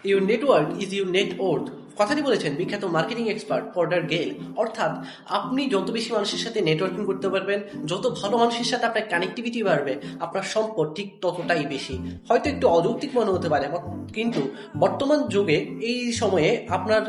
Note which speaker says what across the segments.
Speaker 1: Your network is your net worth কথাটি বলেছেন বিখ্যাত মার্কেটিং এক্সপার্ট পর্টার গেল। অর্থাৎ আপনি যত বেশি মানুষের সাথে নেটওয়ার্কিং করতে পারবেন, যত ভালো মানুষের সাথে আপনার কানেক্টিভিটি বাড়বে, আপনার সম্পদ ঠিক ততটাই বেশি। হয়তো একটু অযৌক্তিক মনে হতে পারে, কিন্তু বর্তমান যুগে এই সময়ে আপনার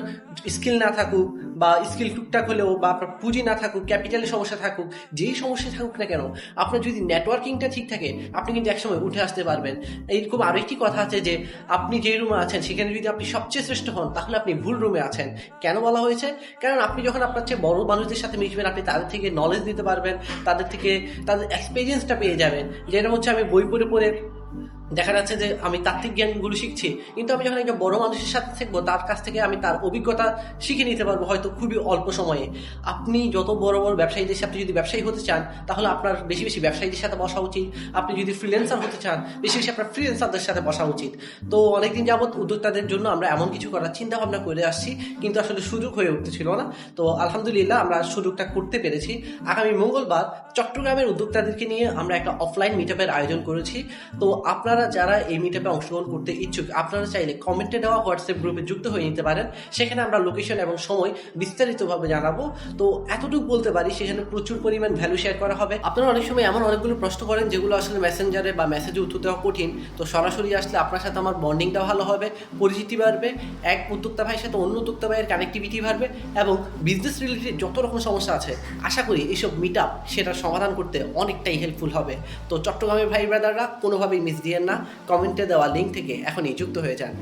Speaker 1: স্কিল না থাকুক বা স্কিল টুকটাক হলেও বা আপনার পুঁজি না থাকুক, ক্যাপিটালের সমস্যা থাকুক, যেই সমস্যা থাকুক না কেন, আপনার যদি নেটওয়ার্কিংটা ঠিক থাকে আপনি কিন্তু একসময় উঠে আসতে পারবেন। এইরকম আরেকটি কথা আছে যে আপনি যে রুমে আছেন সেখানে যদি আপনি সবচেয়ে শ্রেষ্ঠ হন তাহলে আপনি ভুল রুমে আছেন। কেন বলা হয়েছে? কারণ আপনি যখন আপনার চেয়ে বড় মানুষদের সাথে মিশবেন, আপনি তাদের থেকে নলেজ নিতে পারবেন, তাদের থেকে তাদের এক্সপিরিয়েন্সটা পেয়ে যাবেন। যেটা হচ্ছে আমি বই পড়ে পড়ে দেখা যাচ্ছে যে আমি তাত্ত্বিক জ্ঞানগুলো শিখছি, কিন্তু আমি যখন একটা বড় মানুষের সাথে থাকবো তার কাছ থেকে আমি তার অভিজ্ঞতা শিখে নিতে পারবো হয়তো খুবই অল্প সময়ে। আপনি যত বড় বড় ব্যবসায়ীদের সাথে যদি ব্যবসায়ী হতে চান তাহলে আপনার বেশি বেশি ব্যবসায়ীদের সাথে বসা উচিত। আপনি যদি ফ্রিল্যান্সার হতে চান বেশি বেশি আপনার ফ্রিল্যান্সারদের সাথে বসা উচিত। তো অনেকদিন যাবৎ উদ্যোক্তাদের জন্য আমরা এমন কিছু করার চিন্তা ভাবনা করে আসছি, কিন্তু আসলে সুযোগ হয়ে উঠতেছিল না। তো আলহামদুলিল্লাহ আমরা সুযোগটা করতে পেরেছি। আগামী মঙ্গলবার চট্টগ্রামের উদ্যোক্তাদেরকে নিয়ে আমরা একটা অফলাইন মিটআপের আয়োজন করেছি। তো আপনারা যারা এই মিটআপে অংশগ্রহণ করতে ইচ্ছুক, আপনারা চাইলে কমেন্টে দেওয়া হোয়াটসঅ্যাপ গ্রুপে যুক্ত হয়ে নিতে পারেন। সেখানে আমরা লোকেশন এবং সময় বিস্তারিতভাবে জানাবো। তো এতটুকু বলতে পারি সেখানে প্রচুর পরিমাণ ভ্যালু শেয়ার করা হবে। আপনারা অনেক সময় এমন অনেকগুলো প্রশ্ন করেন যেগুলো আসলে মেসেঞ্জারে বা মেসেজে উত্তর দেওয়া কঠিন। তো সরাসরি আসলে আপনার সাথে আমার বন্ডিংটা ভালো হবে, পরিচিতি বাড়বে, এক উদ্যোক্তা ভাইয়ের সাথে অন্য উদ্যোক্তা ভাইয়ের কানেক্টিভিটি বাড়বে এবং বিজনেস রিলেটেড যত রকম সমস্যা আছে আশা করি এইসব মিটআপ সেটার সমাধান করতে অনেকটাই হেল্পফুল হবে। তো চট্টগ্রামের ভাই ব্রাদাররা কোনোভাবেই মিস দিয়েন না, কমেন্টে দেওয়া লিঙ্ক থেকে এখনই যুক্ত হয়ে যান।